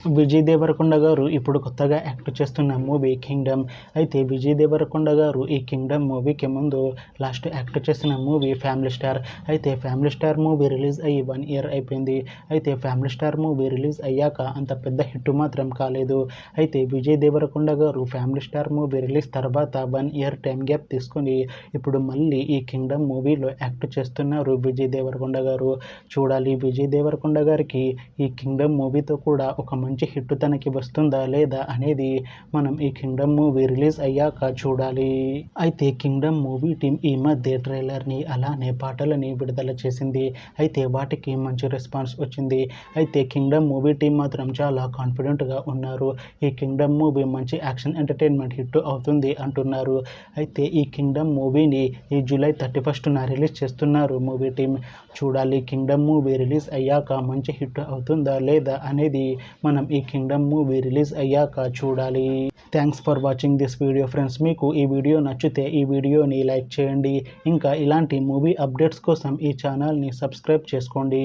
విజయ్ దేవరకొండ గారు ఇప్పుడు కొత్తగా యాక్ట్ చేస్తున్న మూవీ కింగ్డమ్. అయితే విజయ్ దేవరకొండ గారు ఈ కింగ్డమ్ మూవీకి ముందు లాస్ట్ యాక్ట్ చేసిన మూవీ ఫ్యామిలీ స్టార్. అయితే ఫ్యామిలీ స్టార్ మూవీ రిలీజ్ అయ్యి 1 ఇయర్ అయిపోయింది. అయితే ఫ్యామిలీ స్టార్ మూవీ రిలీజ్ అయ్యాక అంత పెద్ద హిట్ మాత్రం కాలేదు. అయితే విజయ్ దేవరకొండ గారు ఫ్యామిలీ స్టార్ మూవీ రిలీజ్ తర్వాత 1 ఇయర్ టైం గ్యాప్ తీసుకొని ఇప్పుడు మళ్ళీ ఈ కింగ్డమ్ మూవీలో యాక్ట్ చేస్తున్నారు విజయ్ దేవరకొండ గారు. చూడాలి విజయ్ దేవరకొండ గారికి ఈ కింగ్డమ్ మూవీతో కూడా ఒక మంచి హిట్ తనకి వస్తుందా లేదా అనేది మనం ఈ కింగ్డమ్ మూవీ రిలీజ్ అయ్యాక చూడాలి. అయితే కింగ్డమ్ మూవీ టీం ఈ మధ్య ట్రైలర్ని అలానే పాటలని విడుదల చేసింది. అయితే వాటికి మంచి రెస్పాన్స్ వచ్చింది. అయితే కింగ్డమ్ మూవీ టీం మాత్రం చాలా కాన్ఫిడెంట్గా ఉన్నారు. ఈ కింగ్డమ్ మూవీ మంచి యాక్షన్ ఎంటర్టైన్మెంట్ హిట్ అవుతుంది అంటున్నారు. అయితే ఈ కింగ్డమ్ మూవీని ఈ జూలై 31న రిలీజ్ చేస్తున్నారు మూవీ టీం. చూడాలి కింగ్డమ్ మూవీ రిలీజ్ అయ్యాక మంచి హిట్ అవుతుందా లేదా అనేది మనం ఈ కింగ్డమ్ మూవీ రిలీజ్ అయ్యాక చూడాలి. Thanks for watching this video friends. మీకు ఈ వీడియో నచ్చితే ఈ వీడియోని లైక్ చేయండి. ఇంకా ఇలాంటి మూవీ అప్డేట్స్ కోసం ఈ ఛానల్ని సబ్స్క్రైబ్ చేసుకోండి.